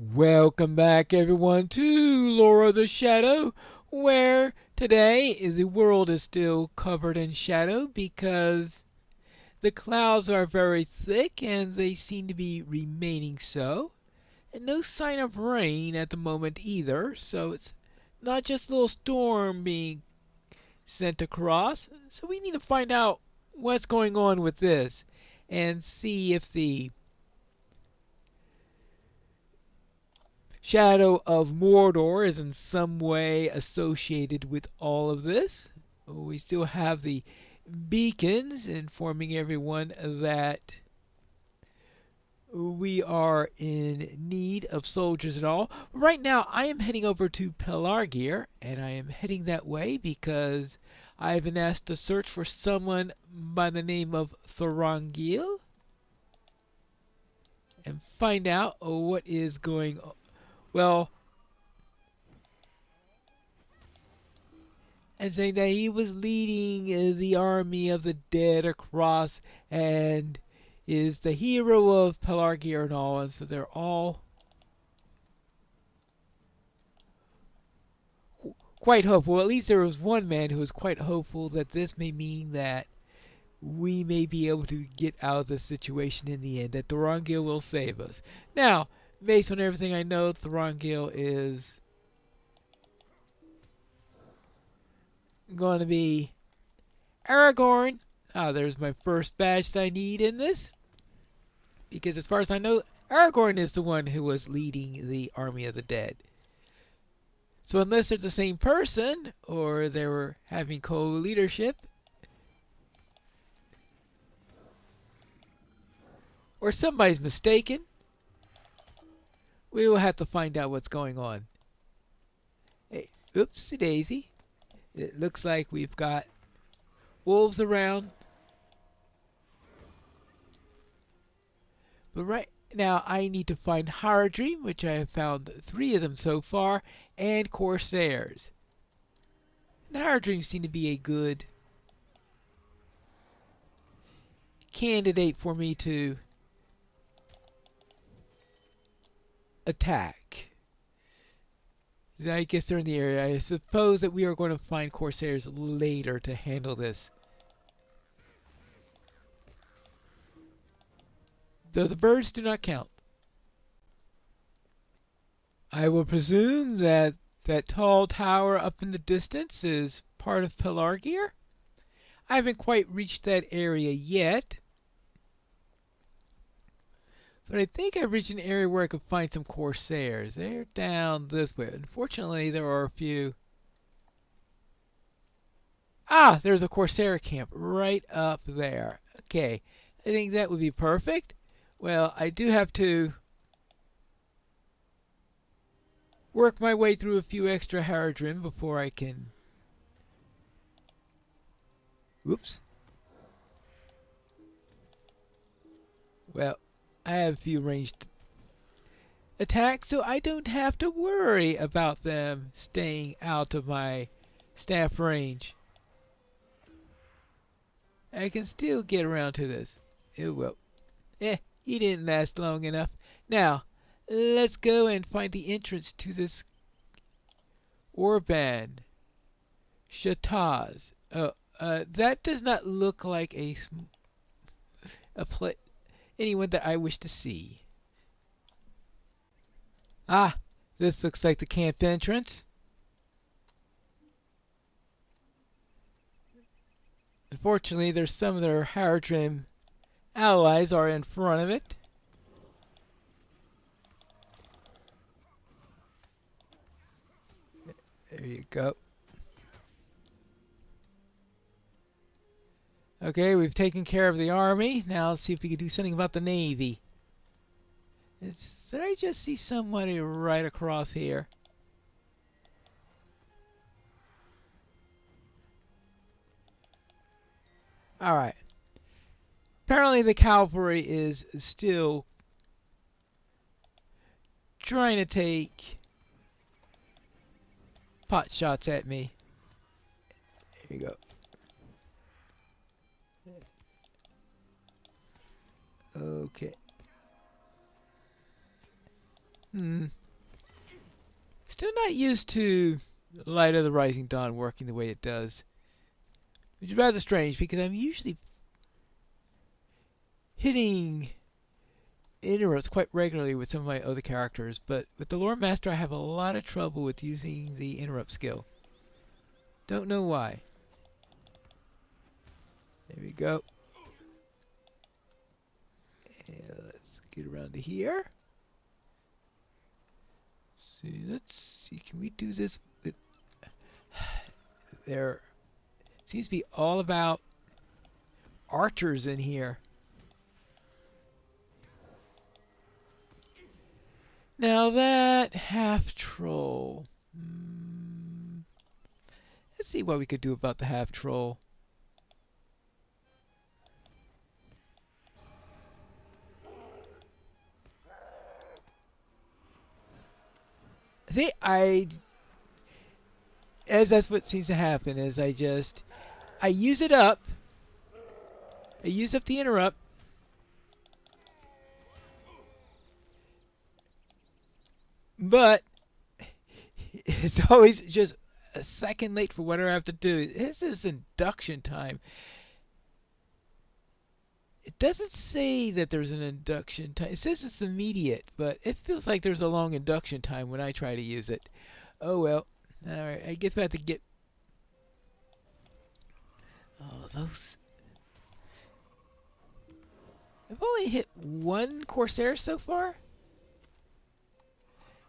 Welcome back, everyone, to Lore of the Shadow, where today the world is still covered in shadow because the clouds are very thick and they seem to be remaining so. And no sign of rain at the moment either, so it's not just a little storm being sent across. So we need to find out what's going on with this and see if the Shadow of Mordor is in some way associated with all of this. We still have the beacons informing everyone that we are in need of soldiers and all. Right now, I am heading over to Pelargir, and I am heading that way because I've been asked to search for someone by the name of Thorongil and find out what is going on. Well, and saying that he was leading the army of the dead across and is the hero of Pelargir and all, and so they're all quite hopeful. At least there was one man who was quite hopeful that this may mean that we may be able to get out of the situation in the end, that Thorongil will save us. Now, based on everything I know, Thorongil is going to be Aragorn. Ah, there's my first badge that I need in this. Because as far as I know, Aragorn is the one who was leading the army of the dead. So unless they're the same person, or they were having co-leadership, or somebody's mistaken, we will have to find out what's going on. Hey, oopsie daisy. It looks like we've got wolves around. But right now I need to find Haradrim, which I have found 3 of them so far, and Corsairs. And Haradrim seem to be a good candidate for me to attack. I guess they're in the area. I suppose that we are going to find Corsairs later to handle this. Though the birds do not count. I will presume that that tall tower up in the distance is part of Pelargir. I haven't quite reached that area yet. But I think I've reached an area where I could find some Corsairs. They're down this way. Unfortunately, there are a few. Ah, there's a Corsair camp right up there. Okay, I think that would be perfect. Well, I do have to work my way through a few extra Haradrim before I can... Whoops. Well, I have a few ranged attacks, so I don't have to worry about them staying out of my staff range. I can still get around to this. Oh well. He didn't last long enough. Now, let's go and find the entrance to this Orban. Shataz. Oh, that does not look like anyone that I wish to see. Ah, this looks like the camp entrance. Unfortunately, there's some of their Haradrim allies are in front of it. There you go. Okay, we've taken care of the army. Now let's see if we can do something about the navy. Did I just see somebody right across here? Alright. Apparently the cavalry is still trying to take pot shots at me. There you go. Okay. Hmm. Still not used to Light of the Rising Dawn working the way it does. Which is rather strange because I'm usually hitting interrupts quite regularly with some of my other characters, but with the Lore Master I have a lot of trouble with using the interrupt skill. Don't know why. There we go. And let's get around to here. See, let's see. Can we do this? There seems to be all about archers in here. Now that half troll. Let's see what we could do about the half troll. See, as that's what seems to happen is I use it up. I use up the interrupt. But it's always just a second late for whatever I have to do. This is induction time. It doesn't say that there's an induction time. It says it's immediate, but it feels like there's a long induction time when I try to use it. Oh well. Alright, I guess we have to get... Oh, those... I've only hit one Corsair so far?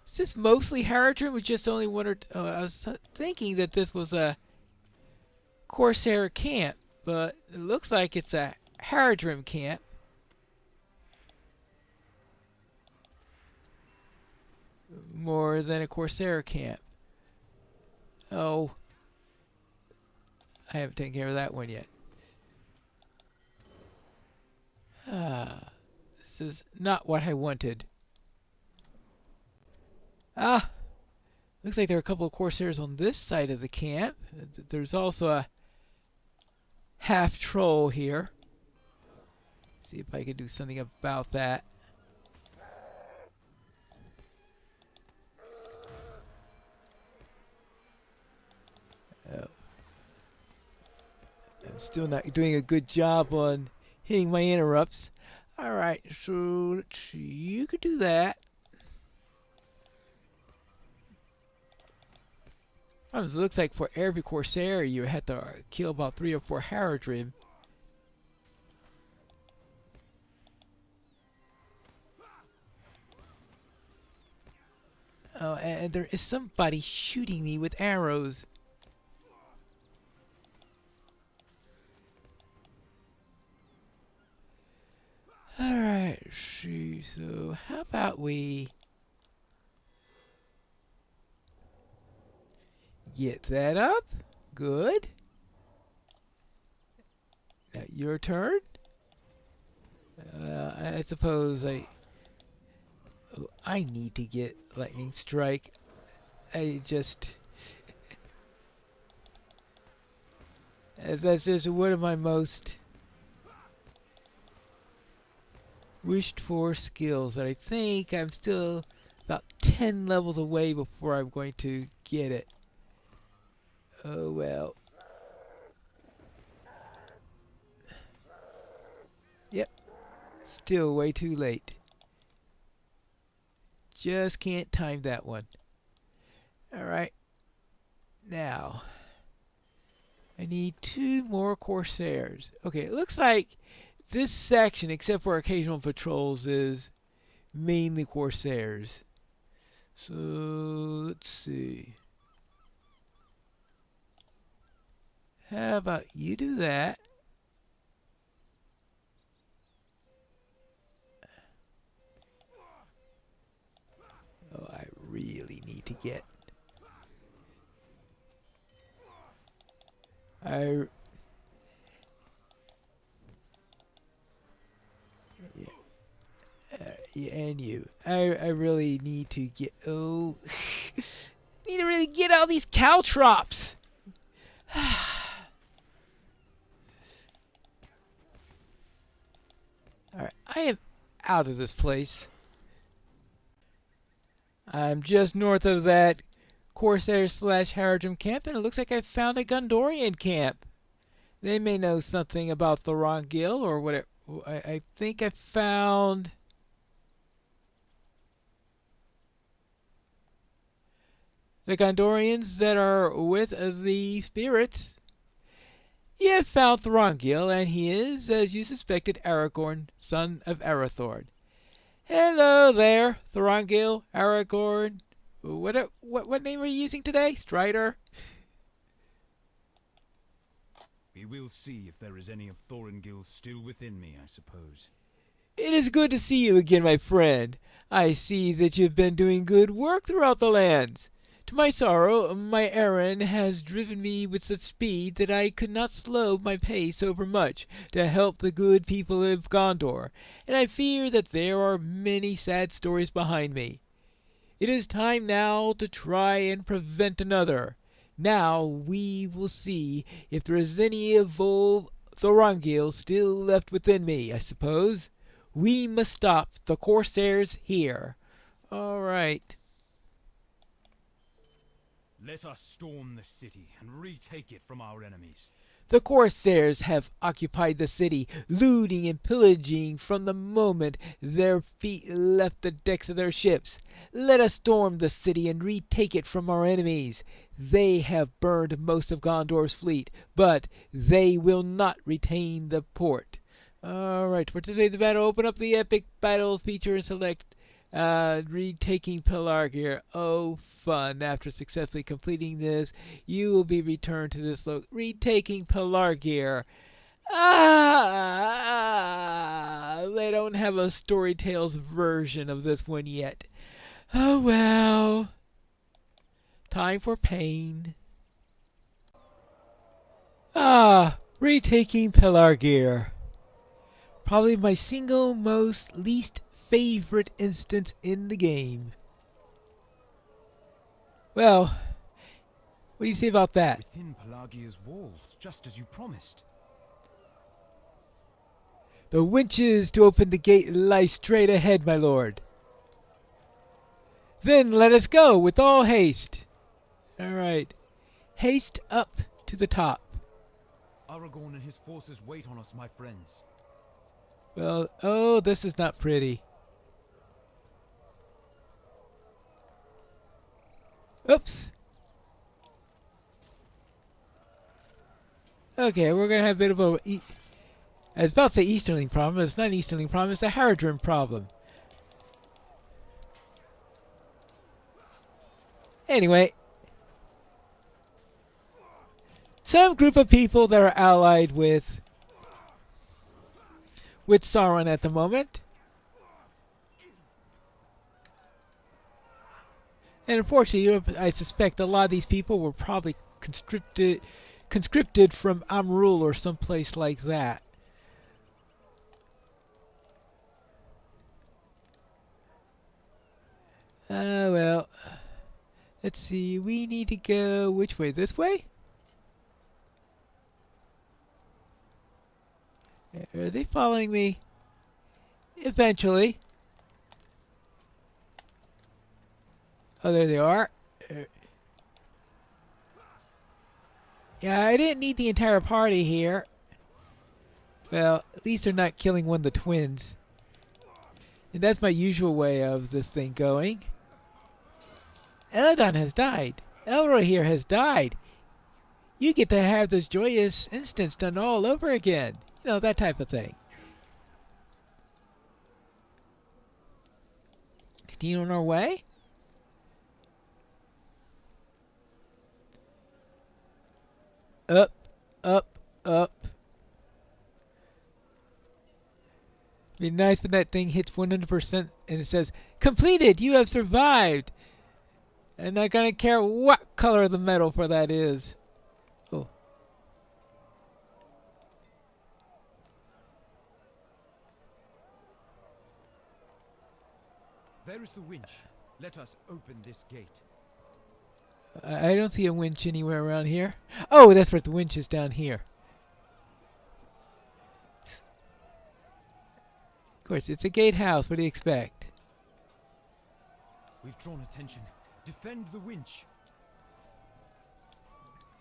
Is this mostly Haradrim with just only one or... Oh, I was thinking that this was a Corsair camp, but it looks like it's a Haradrim camp. More than a Corsair camp. Oh. I haven't taken care of that one yet. This is not what I wanted. Looks like there are a couple of Corsairs on this side of the camp. There's also a half troll here. See if I can do something about that. Oh. I'm still not doing a good job on hitting my interrupts. Alright, so let's see. You could do that. It looks like for every Corsair you had to kill about 3 or 4 Haradrim. Oh, and there is somebody shooting me with arrows. Alright, see, so how about we get that up? Good. Now your turn. I suppose I need to get lightning strike. That's just one of my most wished for skills, and I think I'm still about 10 levels away before I'm going to get it. Oh well. Yep. Still way too late. Just can't time that one. Alright. Now, I need 2 more Corsairs. Okay, it looks like this section, except for occasional patrols, is mainly Corsairs. So, let's see. How about you do that? Oh, I really need to get... Yeah, and you. I really need to get... Oh... need to really get all these caltrops! Alright, I am out of this place. I'm just north of that Corsair slash Haradrim camp, and it looks like I found a Gondorian camp. They may know something about the Rongil or whatever. I think I found the Gondorians that are with the spirits. You have found Thorongil, and he is, as you suspected, Aragorn, son of Arathorn. Hello there, Thorongil, Aragorn. What name are you using today? Strider? We will see if there is any of Thorongil still within me, I suppose. It is good to see you again, my friend. I see that you've been doing good work throughout the lands. To my sorrow, my errand has driven me with such speed that I could not slow my pace overmuch to help the good people of Gondor, and I fear that there are many sad stories behind me. It is time now to try and prevent another. Now we will see if there is any of old Thorongil still left within me, I suppose. We must stop the Corsairs here. All right. Let us storm the city and retake it from our enemies. The Corsairs have occupied the city, looting and pillaging from the moment their feet left the decks of their ships. Let us storm the city and retake it from our enemies. They have burned most of Gondor's fleet, but they will not retain the port. Alright, to participate in the battle, open up the epic battles feature and select Retaking Pelargir. Oh, fun. After successfully completing this, you will be returned to this Retaking Pelargir. They don't have a Storytales version of this one yet. Oh well. Time for pain. Retaking Pelargir. Probably my single most least favorite instance in the game. Well, what do you say about that? Within Pelargir's walls, just as you promised. The winches to open the gate lie straight ahead, my lord. Then let us go with all haste. Alright. Haste up to the top. Aragorn and his forces wait on us, my friends. Well, oh, this is not pretty. Oops. Okay, we're going to have a bit of a... I was about to say Easterling problem, but it's not an Easterling problem, it's a Haradrim problem. Anyway. Some group of people that are allied with Sauron at the moment. And unfortunately, I suspect a lot of these people were probably conscripted from Amrul or someplace like that. Well, let's see. We need to go which way? This way? Are they following me? Eventually. Oh, there they are. Yeah, I didn't need the entire party here. Well, at least they're not killing one of the twins. And that's my usual way of this thing going. Eladon has died. Elroy here has died. You get to have this joyous instance done all over again. You know, that type of thing. Continue on our way? Up, up, up. It'd be nice when that thing hits 100% and it says, completed! You have survived! I'm not gonna care what color the metal for that is. Oh. There is the winch. Let us open this gate. I don't see a winch anywhere around here. Oh, that's right, the winch is down here. Of course, it's a gatehouse. What do you expect? We've drawn attention. Defend the winch.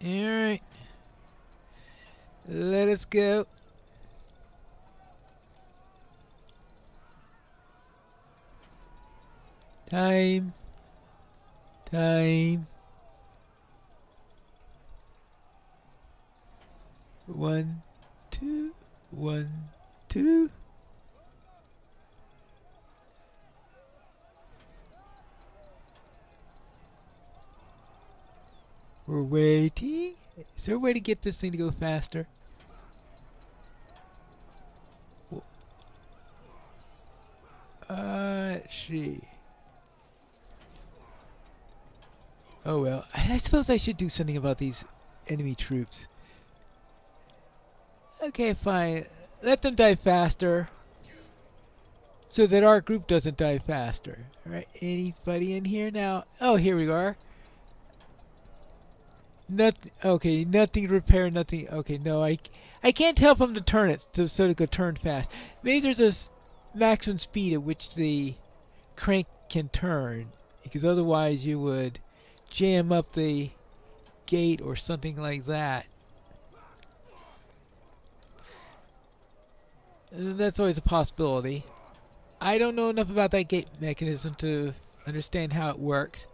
Alright. Let us go. Time. Time. 1, 2, 1, 2. We're waiting. Is there a way to get this thing to go faster? Let's see. Oh well, I suppose I should do something about these enemy troops. Okay, fine. Let them die faster, so that our group doesn't die faster. Alright, anybody in here now? Oh, here we are. Nothing. Okay, nothing to repair, nothing. Okay, no, I can't tell them to turn it so it could turn fast. Maybe there's a maximum speed at which the crank can turn, because otherwise you would jam up the gate or something like that. That's always a possibility. I don't know enough about that gate mechanism to understand how it works.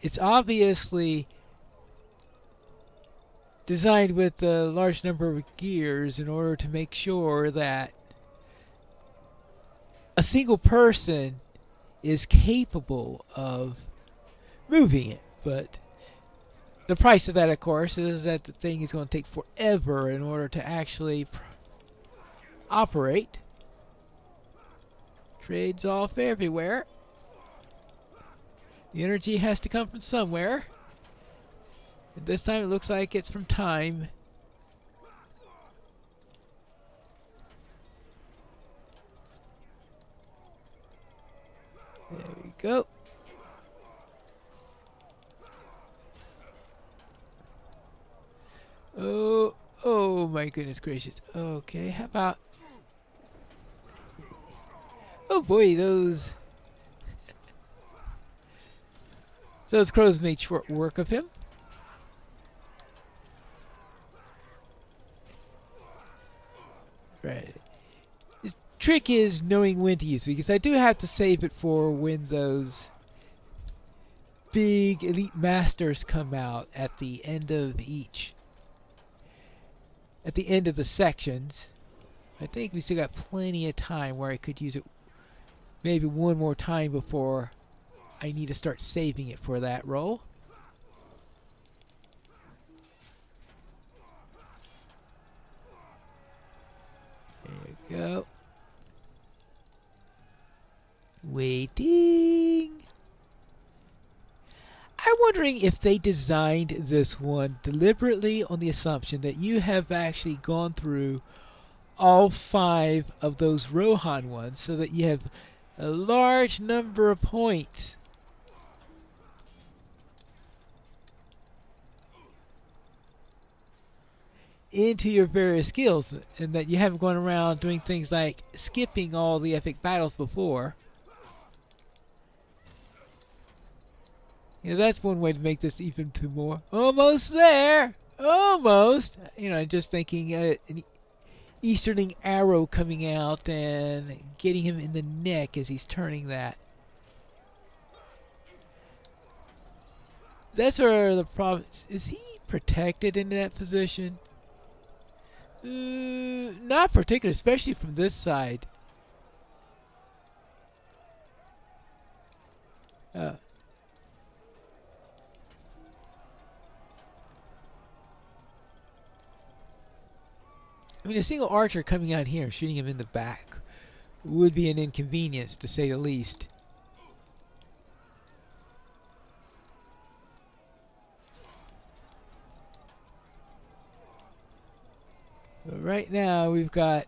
It's obviously designed with a large number of gears in order to make sure that a single person is capable of moving it. But the price of that, of course, is that the thing is going to take forever in order to actually operate. Trades off everywhere. The energy has to come from somewhere. And this time it looks like it's from time. There we go. Oh my goodness gracious. Okay, how about... Oh boy, those crows made short work of him. Right. The trick is knowing when to use it, because I do have to save it for when those big elite masters come out at the end of the sections. I think we still got plenty of time where I could use it maybe one more time before I need to start saving it for that roll. There we go. Waiting. I'm wondering if they designed this one deliberately on the assumption that you have actually gone through all 5 of those Rohan ones, so that you have a large number of points into your various skills, and that you haven't gone around doing things like skipping all the epic battles before. You know, that's one way to make this even two more. Almost there! Almost! You know, just thinking an Easterling arrow coming out and getting him in the neck as he's turning that. That's where the problem is. He protected in that position? Not particularly, especially from this side. I mean, a single archer coming out here and shooting him in the back would be an inconvenience, to say the least. But right now, we've got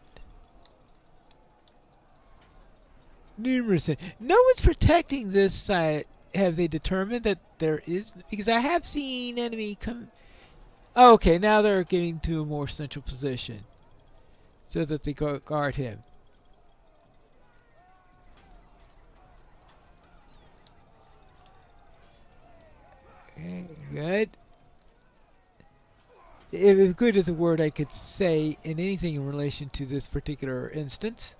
numerous... No one's protecting this side. Have they determined that there is... Because I have seen enemy come... Oh, okay, now they're getting to a more central position, so that they guard him. Okay, good. If good is a word I could say in anything in relation to this particular instance.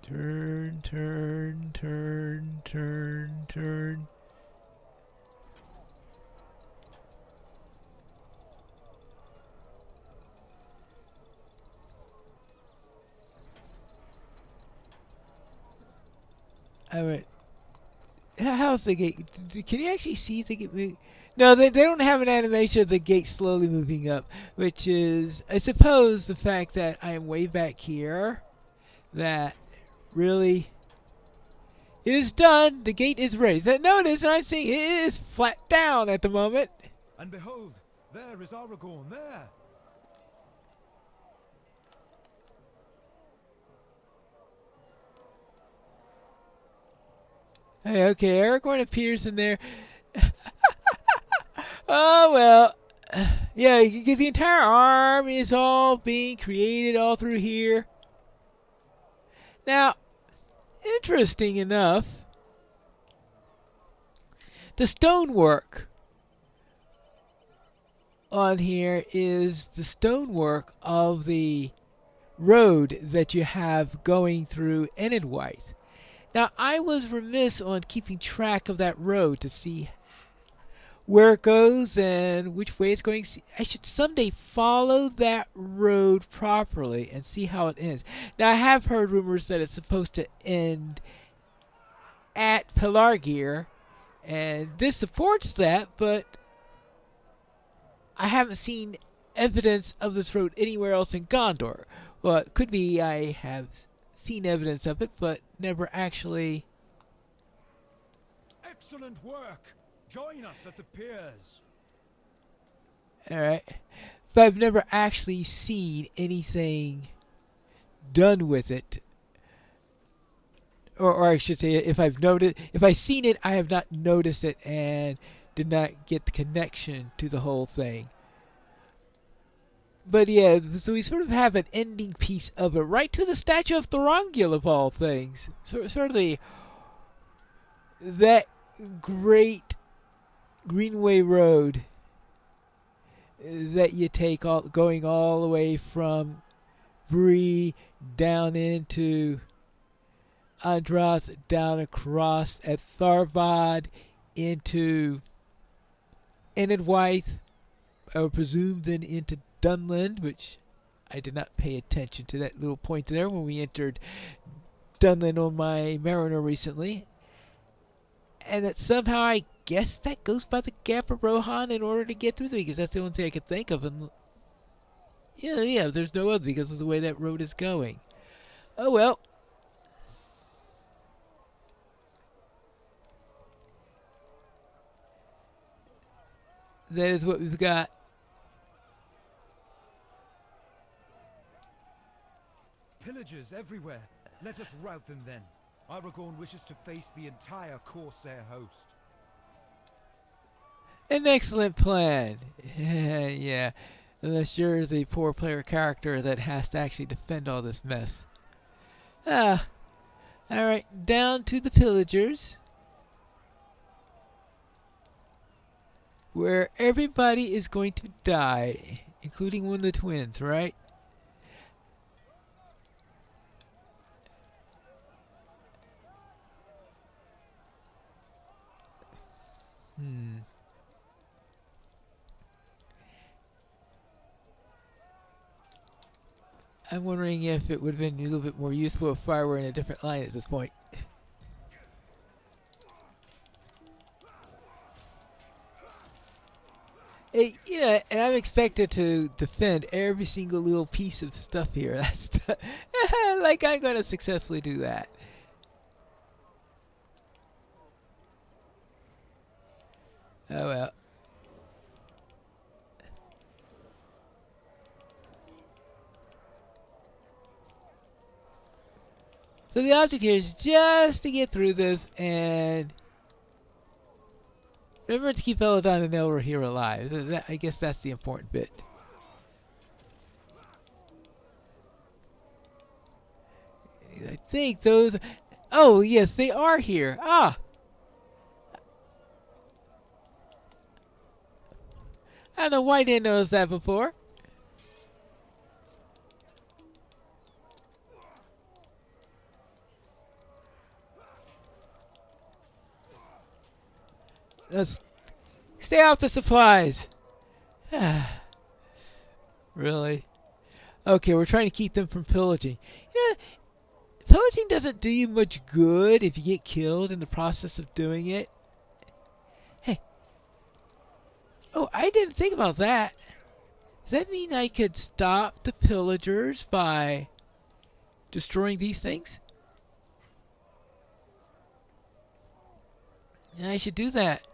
Turn, turn, turn, turn, turn. Alright. How's the gate? Can you actually see the gate? No, they don't have an animation of the gate slowly moving up, which is, I suppose, the fact that I am way back here. That really, it is done. The gate is raised. No, it isn't. I'm seeing it is flat down at the moment. And behold, there is Aragorn, there! Hey, okay, Aragorn appears in there. Oh well, yeah, because the entire army is all being created all through here. Now, interesting enough, the stonework on here is the stonework of the road that you have going through Enidwaith. Now, I was remiss on keeping track of that road to see where it goes and which way it's going. I should someday follow that road properly and see how it ends. Now, I have heard rumors that it's supposed to end at Pelargir, and this supports that, but I haven't seen evidence of this road anywhere else in Gondor. Well, it could be I have seen evidence of it, but never actually. Excellent work! Join us at the piers! Alright. But I've never actually seen anything done with it. Or I should say, if I've seen it, I have not noticed it and did not get the connection to the whole thing. But yeah, so we sort of have an ending piece of it, right to the statue of Thorongil of all things. Sort of that great Greenway Road that you take going all the way from Bree down into Androth, down across at Tharbad into Enidwaith, I would presume then into Dunland, which I did not pay attention to that little point there when we entered Dunland on my Mariner recently. And that somehow I guess that goes by the Gap of Rohan in order to get through there, because that's the only thing I could think of. And yeah, there's no other because of the way that road is going. Oh well. That is what we've got. Pillagers everywhere. Let us rout them then. Aragorn wishes to face the entire Corsair host. An excellent plan. Yeah. Unless you're the poor player character that has to actually defend all this mess. Alright, down to the pillagers. Where everybody is going to die, including one of the twins, right? I'm wondering if it would have been a little bit more useful if I were in a different line at this point. Hey, yeah, and I'm expected to defend every single little piece of stuff here. That's like I'm going to successfully do that. Oh well. So the object here is just to get through this and Remember to keep Eladon and Elra here alive. I guess that's the important bit. I think those... Oh, yes, they are here. Ah! I don't know why I didn't notice that before. Let's stay off the supplies. Really? Okay, we're trying to keep them from pillaging. Yeah, pillaging doesn't do you much good if you get killed in the process of doing it. Hey. Oh, I didn't think about that. Does that mean I could stop the pillagers by destroying these things? And I should do that.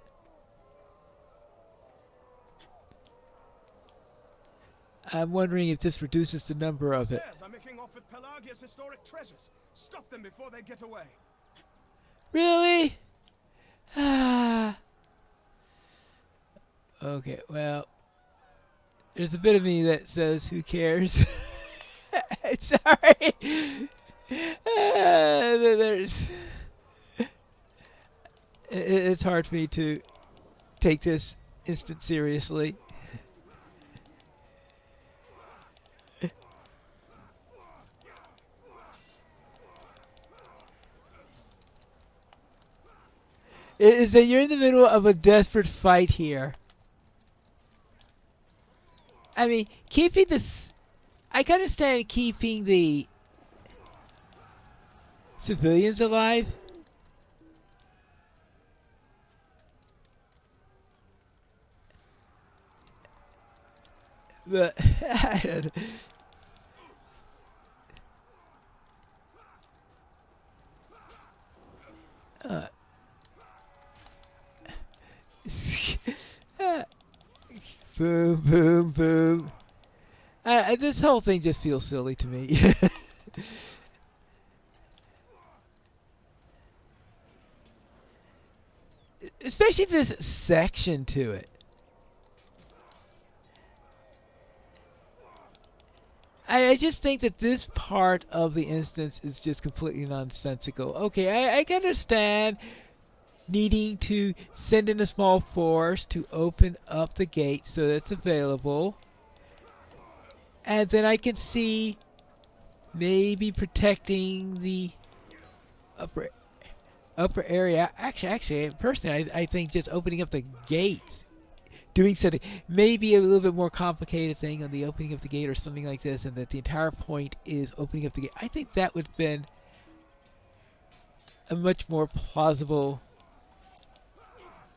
I'm wondering if this reduces the number of it. I'm making off with Pelargir's historic treasures. Stop them before they get away. Really? Ah. Okay, well, there's a bit of me that says, who cares? Sorry. There's... It's hard for me to take this instance seriously. Is that you're in the middle of a desperate fight here. I mean, keeping this... I can understand keeping the civilians alive. But, I don't know. Boom, boom, boom. This whole thing just feels silly to me. Especially this section to it. I just think that this part of the instance is just completely nonsensical. Okay, I can understand needing to send in a small force to open up the gate so that it's available. And then I can see maybe protecting the upper area. Actually, personally, I think just opening up the gates, doing something, maybe a little bit more complicated thing on the opening of the gate or something like this, and that the entire point is opening up the gate. I think that would have been a much more plausible...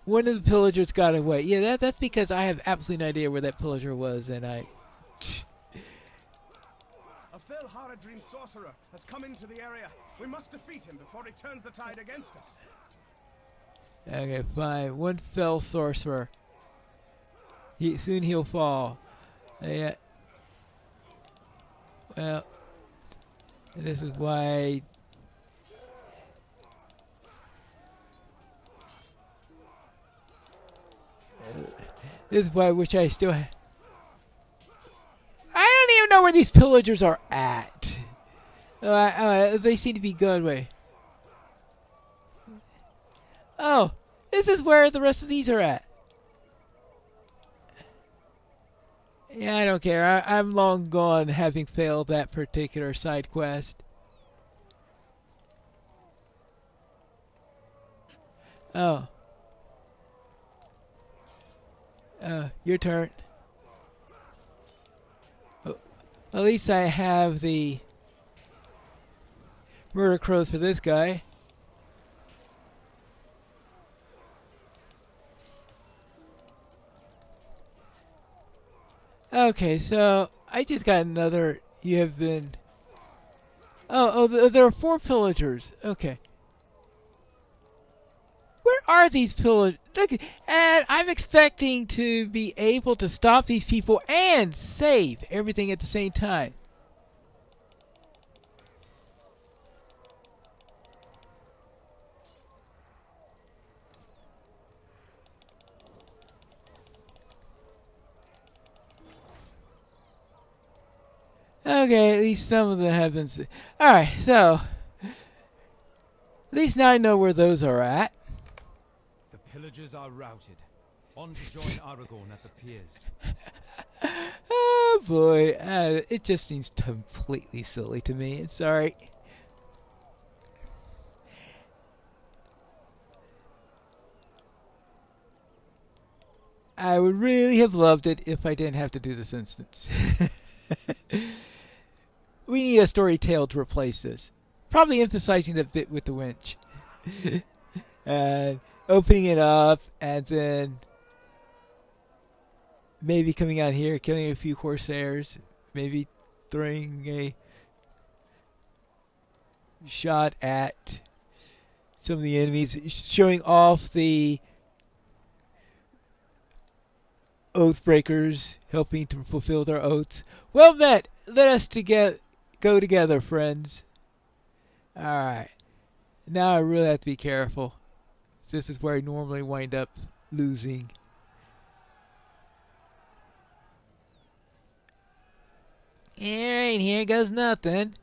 One of the pillagers got away. Yeah, that's because I have absolutely no idea where that pillager was, and I... A fell Haradrim sorcerer has come into the area. We must defeat him before he turns the tide against us. Okay, fine. One fell sorcerer. Soon he'll fall. Yeah. Well, this is why... This is why I wish I still had... I don't even know where these pillagers are at. They seem to be going away. Oh, this is where the rest of these are at. Yeah, I don't care. I'm long gone having failed that particular side quest. Oh. Your turn. Oh, at least I have the murder crows for this guy. Okay, so I just got another. You have been. There are 4 pillagers. Okay. Where are these pillagers? Look, and I'm expecting to be able to stop these people and save everything at the same time. Okay, at least some of them have been. Alright, so. At least now I know where those are at. The pillagers are routed. On to join Aragorn at the piers. Oh boy, it just seems completely silly to me. I'm sorry. I would really have loved it if I didn't have to do this instance. We need a story tale to replace this. Probably emphasizing the bit with the winch. And opening it up, and then maybe coming out here, killing a few Corsairs, maybe throwing a shot at some of the enemies, showing off the Oathbreakers, helping to fulfill their oaths. Well met! Let us go together, friends. Alright. Now I really have to be careful. This is where I normally wind up losing. Alright, here goes nothing.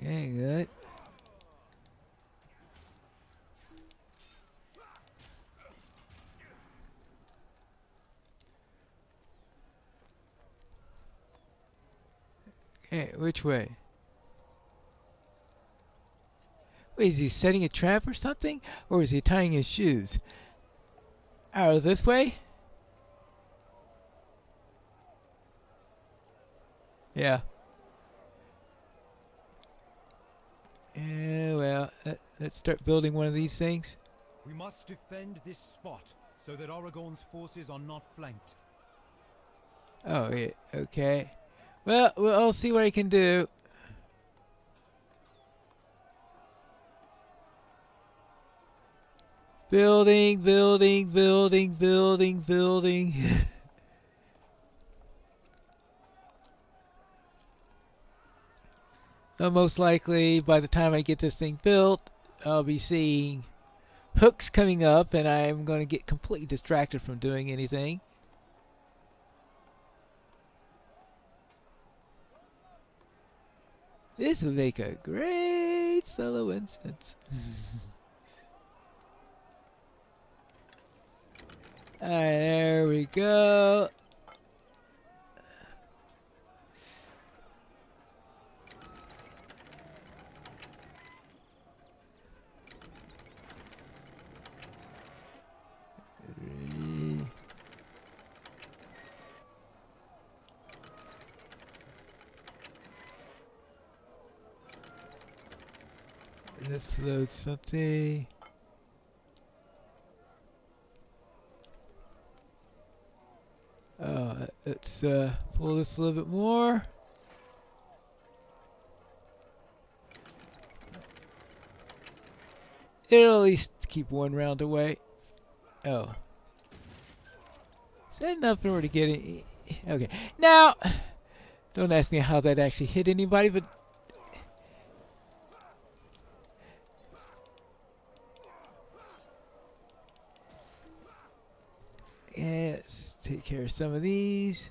Okay, good. Okay, which way? Wait, is he setting a trap or something? Or is he tying his shoes? Oh, this way? Yeah. Yeah, well, let's start building one of these things. We must defend this spot so that Aragorn's forces are not flanked. Oh, yeah, okay. Well, I'll see what I can do. Building, building, building, building, building. Most likely, by the time I get this thing built, I'll be seeing hooks coming up, and I'm going to get completely distracted from doing anything. This will make a great solo instance. Alright, there we go. Let's load something. Let's pull this a little bit more. It'll at least keep one round away. Oh. Is that enough in order to get it? Okay. Now, don't ask me how that actually hit anybody, but yeah, let's take care of some of these.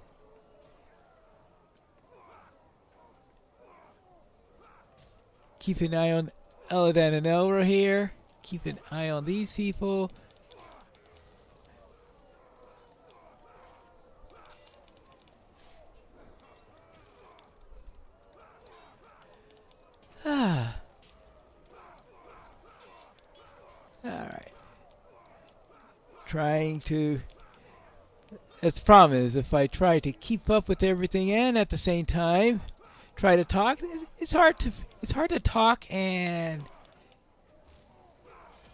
Keep an eye on Eladan and Elra here. Keep an eye on these people. Ah. Alright. Trying to... That's the problem is, if I try to keep up with everything and at the same time try to talk, it's hard to talk and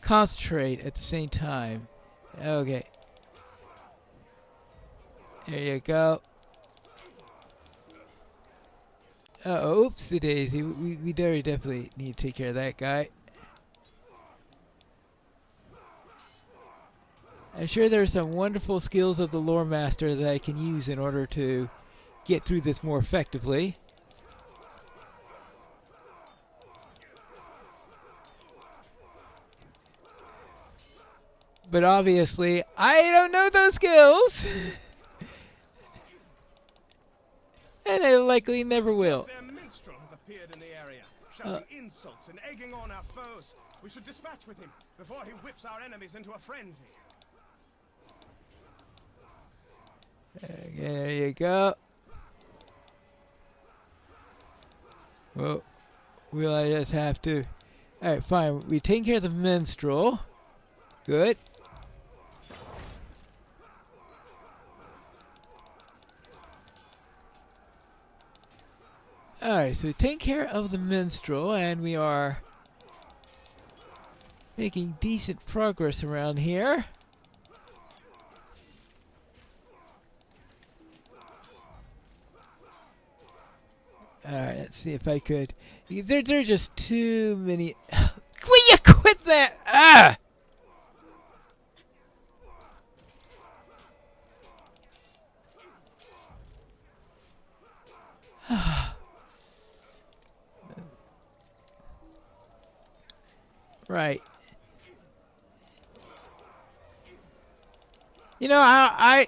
concentrate at the same time. Okay. There you go. Oopsie daisy. We very definitely need to take care of that guy. I'm sure there are some wonderful skills of the lore master that I can use in order to get through this more effectively. But obviously, I don't know those skills. And I likely never will. Corsair minstrel has appeared in the area, shouting insults and egging on our foes. We should dispatch with him before he whips our enemies into a frenzy. Okay, there you go. Well, will I just have to... Alright, fine. We take care of the minstrel. Good. Alright, so we take care of the minstrel, and we are making decent progress around here. Alright, let's see if I could... There are just too many... Will you quit that? Ah! Right. You know, I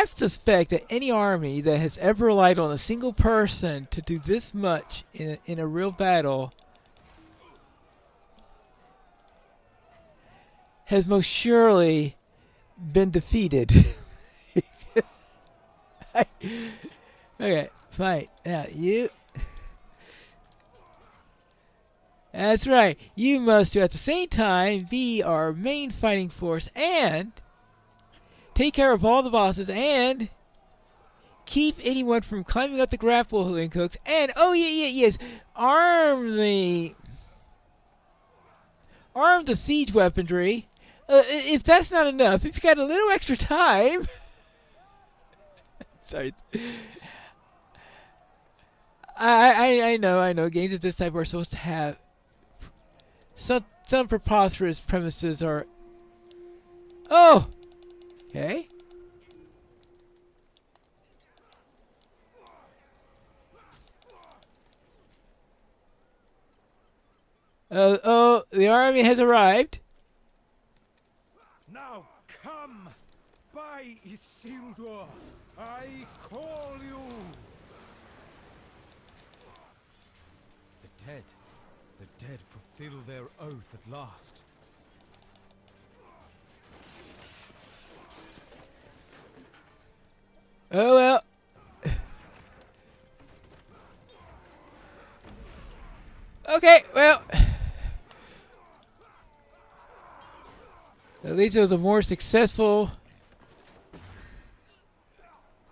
suspect that any army that has ever relied on a single person to do this much in a real battle has most surely been defeated. Okay, fine. Now, you... That's right. You must, at the same time, be our main fighting force and take care of all the bosses and keep anyone from climbing up the grappling hooks. And, oh, yes, arm the siege weaponry. If that's not enough, if you got a little extra time... Sorry. I know. Games of this type are supposed to have some preposterous premises are... Oh! Okay. Oh, the army has arrived. Now come! By Isildur, I call you! The dead fulfill their oath at last. Oh well. Okay, well. At least it was a more successful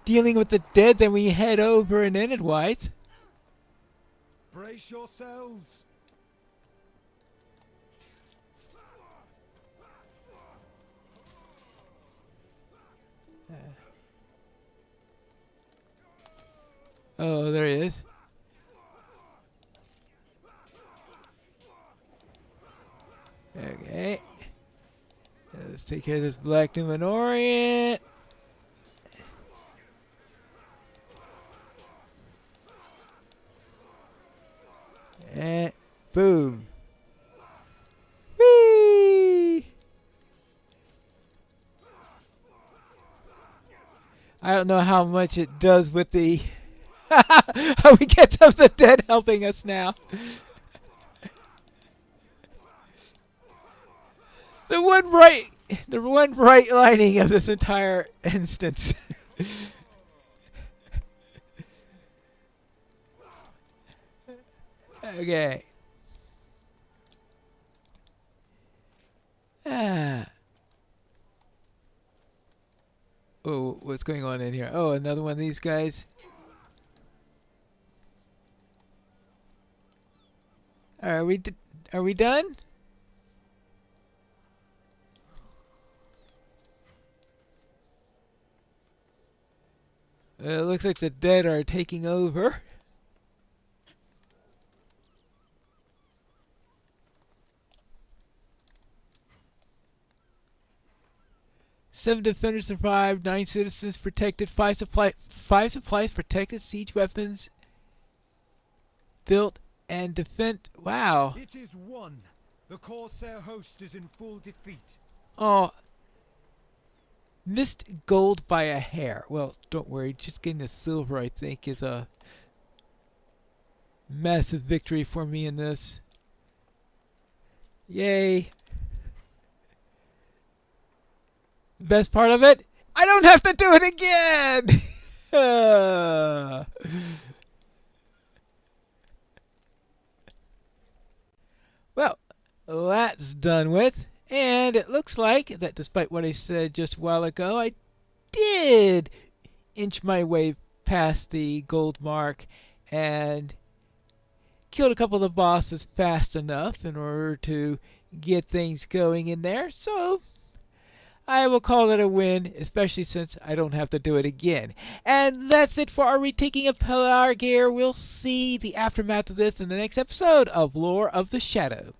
dealing with the dead than we had over in Enidwythe. Brace yourselves. Oh, there he is. Okay. Let's take care of this Black Numenorian. And boom. Whee! I don't know how much it does with the... We get some of the dead helping us now. The one bright lining of this entire instance. Okay. Oh, what's going on in here? Oh, another one of these guys. Are we done? It looks like the dead are taking over. 7 defenders survived, 9 citizens protected, 5 supplies protected, siege weapons built, and defend. Wow. It is won. The Corsair host is in full defeat. Oh, missed gold by a hair. Well, don't worry. Just getting the silver, I think, is a massive victory for me in this. Yay. Best part of it, I don't have to do it again! Well, that's done with. And it looks like that despite what I said just a while ago, I did inch my way past the gold mark and killed a couple of the bosses fast enough in order to get things going in there. So I will call it a win, especially since I don't have to do it again. And that's it for our retaking of Pelargir. We'll see the aftermath of this in the next episode of Lore of the Shadow.